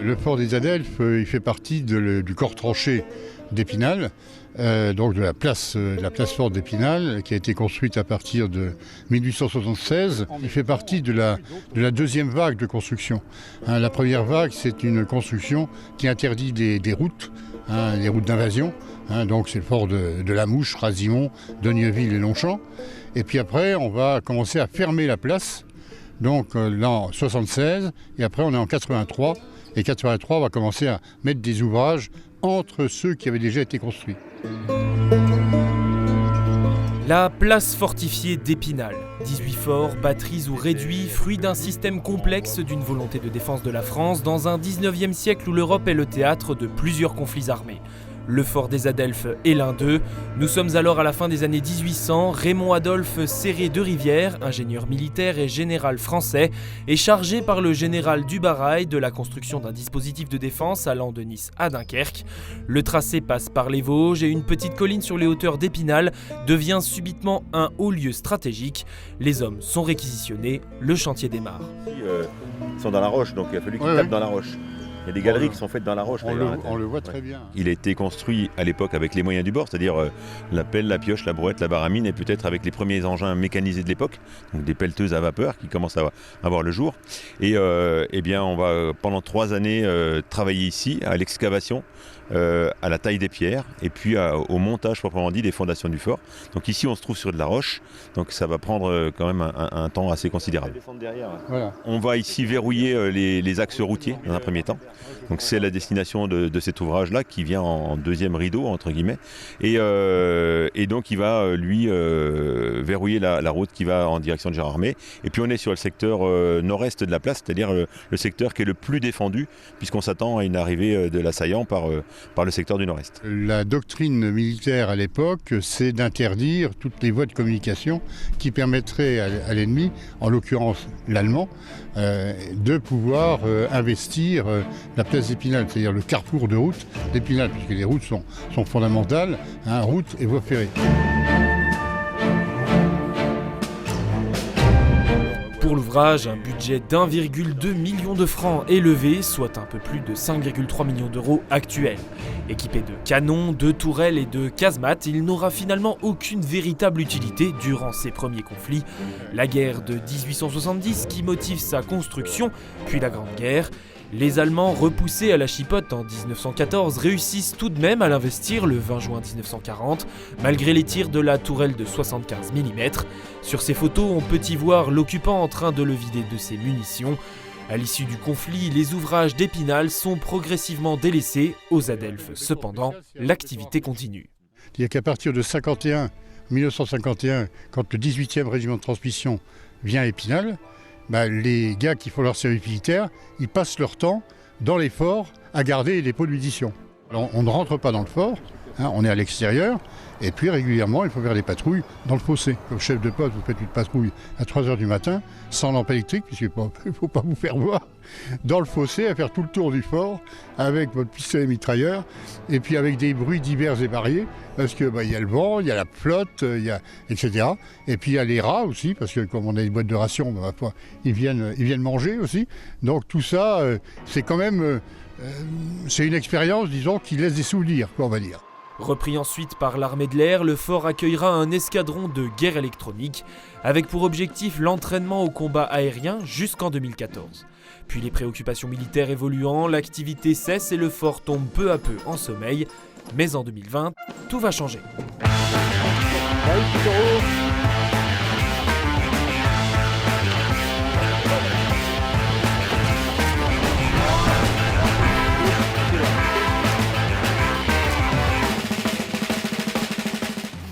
Le fort des Adelphes, il fait partie du corps tranché d'Épinal, donc de la place forte d'Épinal, qui a été construite à partir de 1876. Il fait partie de la deuxième vague de construction. La première vague, c'est une construction qui interdit des routes, les routes d'invasion. Donc c'est le fort de La Mouche, Rasimont, Dogneuville et Longchamp. Et puis après, on va commencer à fermer la place. Donc là en 76, et après on est en 83. Et 83, on va commencer à mettre des ouvrages entre ceux qui avaient déjà été construits. La place fortifiée d'Épinal. 18 forts, batteries ou réduits, fruit d'un système complexe d'une volonté de défense de la France dans un 19e siècle où l'Europe est le théâtre de plusieurs conflits armés. Le fort des Adelphes est l'un d'eux. Nous sommes alors à la fin des années 1800. Raymond Adolphe Serré de Rivière, ingénieur militaire et général français, est chargé par le général Dubarail de la construction d'un dispositif de défense allant de Nice à Dunkerque. Le tracé passe par les Vosges et une petite colline sur les hauteurs d'Épinal devient subitement un haut lieu stratégique. Les hommes sont réquisitionnés, le chantier démarre. Ils sont dans la roche, donc il a fallu qu'ils tapent dans la roche. Il y a des galeries qui sont faites dans la roche. On le voit très bien. Il a été construit à l'époque avec les moyens du bord, c'est-à-dire la pelle, la pioche, la brouette, la baramine, et peut-être avec les premiers engins mécanisés de l'époque, donc des pelleteuses à vapeur qui commencent à voir le jour. Et eh bien, on va pendant 3 années travailler ici, à l'excavation, à la taille des pierres, et puis au montage proprement dit des fondations du fort. Donc ici, on se trouve sur de la roche, donc ça va prendre quand même un temps assez considérable. Voilà. On va ici verrouiller les axes routiers dans un premier temps. Donc c'est la destination de cet ouvrage-là qui vient en deuxième rideau, entre guillemets. Et donc il va, lui, verrouiller la route qui va en direction de Gérardmer. Et puis on est sur le secteur nord-est de la place, c'est-à-dire le secteur qui est le plus défendu, puisqu'on s'attend à une arrivée de l'assaillant par le secteur du nord-est. La doctrine militaire à l'époque, c'est d'interdire toutes les voies de communication qui permettraient à l'ennemi, en l'occurrence l'allemand, de pouvoir investir la place d'Épinal, c'est-à-dire le carrefour de route d'Épinal, puisque les routes sont fondamentales, route et voie ferrée. Pour l'ouvrage, un budget d'1,2 million de francs est levé, soit un peu plus de 5,3 millions d'euros actuels. Équipé de canons, de tourelles et de casemates, il n'aura finalement aucune véritable utilité durant ses premiers conflits. La guerre de 1870 qui motive sa construction, puis la Grande Guerre. Les Allemands, repoussés à la chipote en 1914, réussissent tout de même à l'investir le 20 juin 1940, malgré les tirs de la tourelle de 75 mm. Sur ces photos, on peut y voir l'occupant en train de le vider de ses munitions. À l'issue du conflit, les ouvrages d'Épinal sont progressivement délaissés. Aux Adelphes, cependant, l'activité continue. Il n'y a qu'à partir de 1951, quand le 18e régiment de transmission vient à Épinal, les gars qui font leur service militaire, ils passent leur temps dans les forts à garder les dépôts de munitions. Alors, on ne rentre pas dans le fort, on est à l'extérieur, et puis régulièrement il faut faire des patrouilles dans le fossé. Comme chef de poste, vous faites une patrouille à 3h du matin, sans lampe électrique, puisqu'il ne faut pas vous faire voir, dans le fossé, à faire tout le tour du fort, avec votre pistolet mitrailleur, et puis avec des bruits divers et variés, parce que y a le vent, il y a la flotte, etc. Et puis il y a les rats aussi, parce que comme on a des boîtes de rations, ils viennent manger aussi. Donc tout ça, c'est quand même c'est une expérience, disons, qui laisse des souvenirs, on va dire. Repris ensuite par l'armée de l'air, le fort accueillera un escadron de guerre électronique, avec pour objectif l'entraînement au combat aérien jusqu'en 2014. Puis les préoccupations militaires évoluant, l'activité cesse et le fort tombe peu à peu en sommeil. Mais en 2020, tout va changer.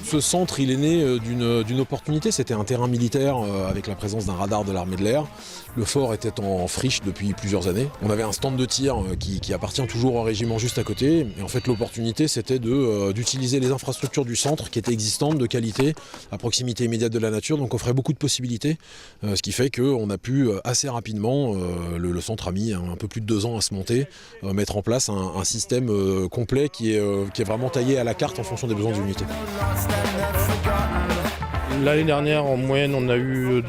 Ce centre, il est né d'une opportunité. C'était un terrain militaire avec la présence d'un radar de l'armée de l'air. Le fort était en friche depuis plusieurs années. On avait un stand de tir qui appartient toujours au régiment juste à côté. Et en fait, l'opportunité, c'était d'utiliser les infrastructures du centre qui étaient existantes, de qualité, à proximité immédiate de la nature. Donc, offrait beaucoup de possibilités. Ce qui fait qu'on a pu assez rapidement, le centre a mis un peu plus de 2 ans à se monter, mettre en place un système complet qui est vraiment taillé à la carte en fonction des besoins de l'unité. L'année dernière, en moyenne, on a eu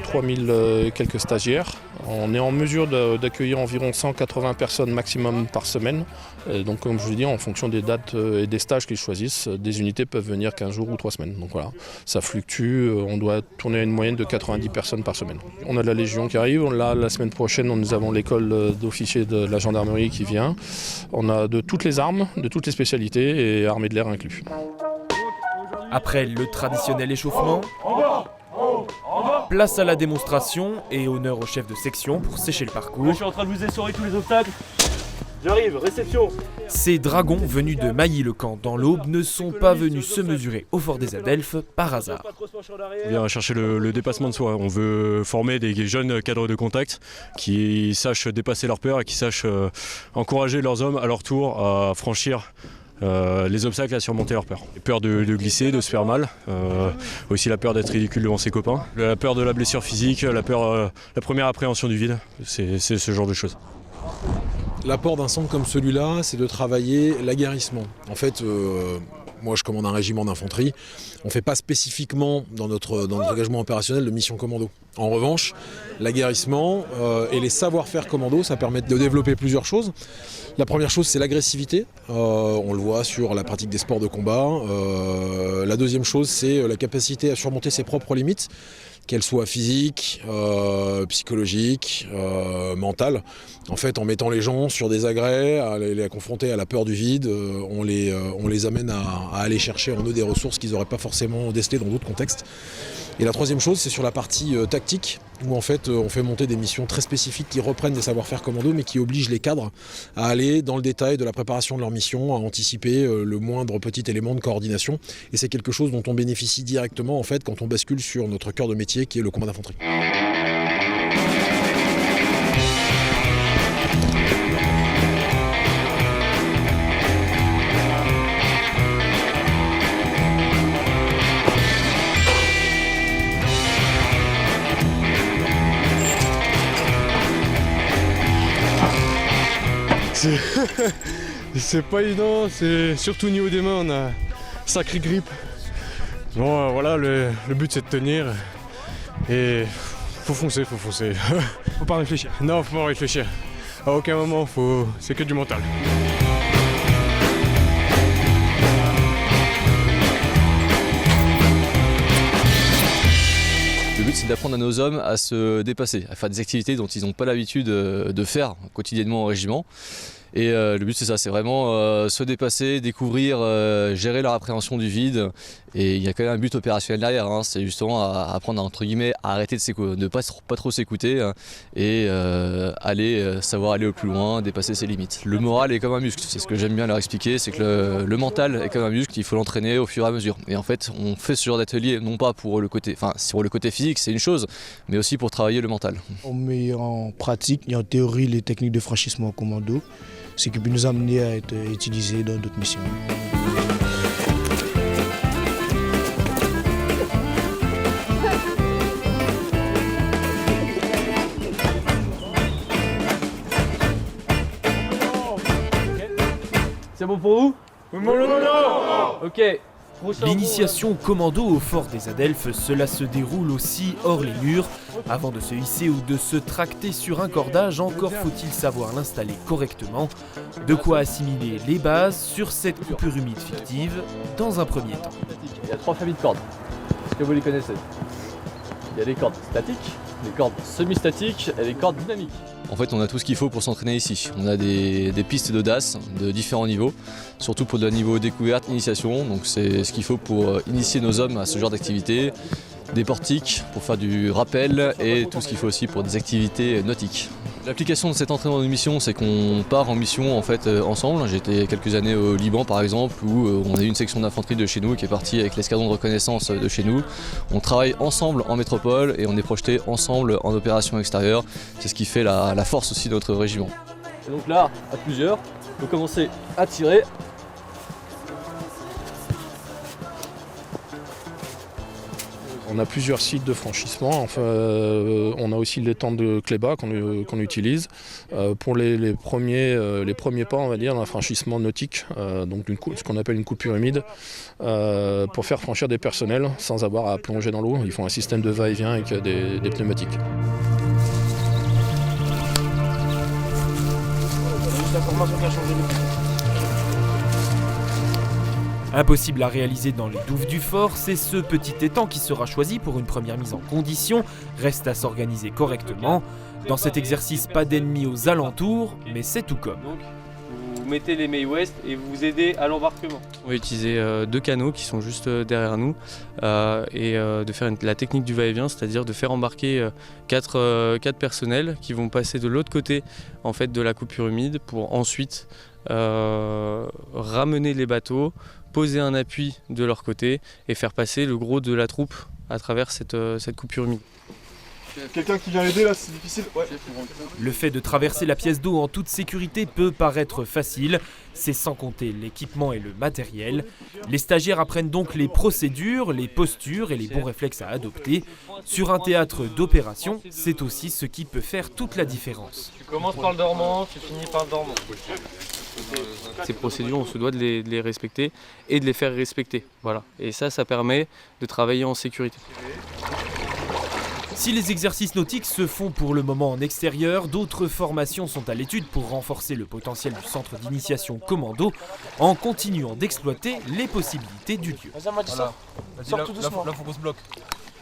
3000 et quelques stagiaires. On est en mesure d'accueillir environ 180 personnes maximum par semaine. Donc comme je vous dis, en fonction des dates et des stages qu'ils choisissent, des unités peuvent venir 15 jours ou 3 semaines. Donc voilà, ça fluctue, on doit tourner à une moyenne de 90 personnes par semaine. On a la Légion qui arrive, là la semaine prochaine nous avons l'école d'officiers de la gendarmerie qui vient. On a de toutes les armes, de toutes les spécialités et armée de l'air inclus. Après le traditionnel échauffement, place à la démonstration et honneur au chef de section pour sécher le parcours. Je suis en train de vous essorer tous les obstacles. J'arrive, réception. Ces dragons venus de Mailly-le-Camp dans l'Aube ne sont pas venus se mesurer au fort des Adelphes par hasard. On vient chercher le dépassement de soi. On veut former des jeunes cadres de contact qui sachent dépasser leurs peurs et qui sachent encourager leurs hommes à leur tour à franchir les obstacles, à surmonter leurs peurs. Peur de glisser, de se faire mal, aussi la peur d'être ridicule devant ses copains, la peur de la blessure physique, la première appréhension du vide, c'est ce genre de choses. L'apport d'un centre comme celui-là, c'est de travailler l'aguerrissement. En fait, moi je commande un régiment d'infanterie, on ne fait pas spécifiquement dans notre engagement opérationnel de mission commando. En revanche, l'aguerrissement et les savoir-faire commando, ça permet de développer plusieurs choses. La première chose, c'est l'agressivité, on le voit sur la pratique des sports de combat. La deuxième chose, c'est la capacité à surmonter ses propres limites, qu'elles soient physiques, psychologiques, mentales. En fait, en mettant les gens sur des agrès, à les confronter à la peur du vide, on les amène à aller chercher en eux des ressources qu'ils n'auraient pas forcément décelées dans d'autres contextes. Et la troisième chose, c'est sur la partie tactique, où en fait on fait monter des missions très spécifiques qui reprennent des savoir-faire commando, mais qui obligent les cadres à aller dans le détail de la préparation de leur mission, à anticiper le moindre petit élément de coordination. Et c'est quelque chose dont on bénéficie directement en fait quand on bascule sur notre cœur de métier qui est le combat d'infanterie. C'est pas évident, c'est surtout au niveau des mains, on a sacré grippe. Bon voilà, le but c'est de tenir et faut foncer. Faut pas réfléchir. Non, faut pas réfléchir. À aucun moment, c'est que du mental. Le but, c'est d'apprendre à nos hommes à se dépasser, à faire des activités dont ils n'ont pas l'habitude de faire quotidiennement au régiment. Et le but, c'est ça, c'est vraiment se dépasser, découvrir, gérer leur appréhension du vide. Et il y a quand même un but opérationnel derrière, hein, c'est justement à apprendre entre guillemets à arrêter de ne pas trop s'écouter et savoir aller au plus loin, dépasser ses limites. Le moral est comme un muscle, c'est ce que j'aime bien leur expliquer, c'est que le mental est comme un muscle, il faut l'entraîner au fur et à mesure. Et en fait, on fait ce genre d'atelier non pas pour le côté physique, c'est une chose, mais aussi pour travailler le mental. On met en pratique et en théorie les techniques de franchissement en commando, ce qui peut nous amener à être utilisé dans d'autres missions. C'est bon pour vous? Ok. L'initiation au commando au fort des Adelphes, cela se déroule aussi hors les murs. Avant de se hisser ou de se tracter sur un cordage, encore faut-il savoir l'installer correctement. De quoi assimiler les bases sur cette coupure humide fictive dans un premier temps. Il y a 3 familles de cordes. Est-ce que vous les connaissez? Il y a les cordes statiques, les cordes semi-statiques et les cordes dynamiques. En fait, on a tout ce qu'il faut pour s'entraîner ici. On a des pistes de DAS de différents niveaux, surtout pour le niveau découverte, initiation. Donc c'est ce qu'il faut pour initier nos hommes à ce genre d'activité. Des portiques pour faire du rappel et tout ce qu'il faut aussi pour des activités nautiques. L'application de cet entraînement de mission, c'est qu'on part en mission en fait ensemble. J'ai été quelques années au Liban par exemple, où on a eu une section d'infanterie de chez nous qui est partie avec l'escadron de reconnaissance de chez nous. On travaille ensemble en métropole et on est projeté ensemble en opération extérieure. C'est ce qui fait la force aussi de notre régiment. Et donc là, à plusieurs, vous commencez à tirer. On a plusieurs sites de franchissement. Enfin, on a aussi les tentes de clé-bas qu'on utilise pour les premiers pas, on va dire, d'un franchissement nautique, donc ce qu'on appelle une coupure humide, pour faire franchir des personnels sans avoir à plonger dans l'eau. Ils font un système de va-et-vient avec des pneumatiques. Impossible à réaliser dans les douves du fort, c'est ce petit étang qui sera choisi pour une première mise en condition. Reste à s'organiser correctement. Dans cet exercice, pas d'ennemis aux alentours, mais c'est tout comme. Donc, vous mettez les May West et vous vous aidez à l'embarquement. On va utiliser 2 canaux qui sont juste derrière nous et de faire la technique du va-et-vient, c'est-à-dire de faire embarquer 4 personnels qui vont passer de l'autre côté en fait, de la coupure humide pour ensuite ramener les bateaux, poser un appui de leur côté et faire passer le gros de la troupe à travers cette coupure humide. Quelqu'un qui vient aider là, c'est difficile. Ouais. Le fait de traverser la pièce d'eau en toute sécurité peut paraître facile, c'est sans compter l'équipement et le matériel. Les stagiaires apprennent donc les procédures, les postures et les bons réflexes à adopter. Sur un théâtre d'opération, c'est aussi ce qui peut faire toute la différence. Tu commences par le dormant, tu finis par le dormant. Ces procédures, on se doit de les respecter et de les faire respecter. Voilà. Et ça permet de travailler en sécurité. Si les exercices nautiques se font pour le moment en extérieur, d'autres formations sont à l'étude pour renforcer le potentiel du centre d'initiation commando en continuant d'exploiter les possibilités du lieu. Voilà. Sors tout doucement. Là, faut qu'on se bloque.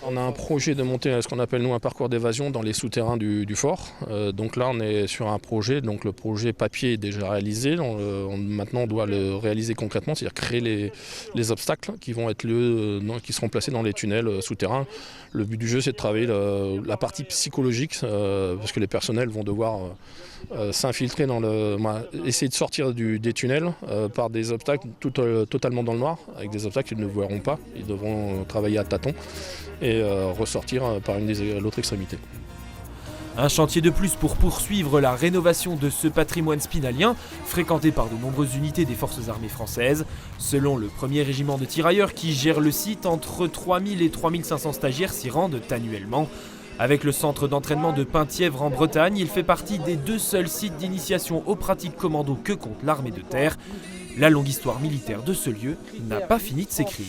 On a un projet de monter ce qu'on appelle nous un parcours d'évasion dans les souterrains du fort. Donc là on est sur un projet, donc le projet papier est déjà réalisé. Maintenant on doit le réaliser concrètement, c'est-à-dire créer les obstacles qui vont être qui seront placés dans les tunnels souterrains. Le but du jeu c'est de travailler la partie psychologique parce que les personnels vont devoir s'infiltrer essayer de sortir des tunnels par des obstacles totalement dans le noir, avec des obstacles qu'ils ne verront pas. Ils devront travailler à tâtons et ressortir par l'autre extrémité. Un chantier de plus pour poursuivre la rénovation de ce patrimoine spinalien, fréquenté par de nombreuses unités des forces armées françaises. Selon le 1er régiment de tirailleurs qui gère le site, entre 3000 et 3500 stagiaires s'y rendent annuellement. Avec le centre d'entraînement de Penthièvre en Bretagne, il fait partie des 2 seuls sites d'initiation aux pratiques commando que compte l'armée de terre. La longue histoire militaire de ce lieu n'a pas fini de s'écrire.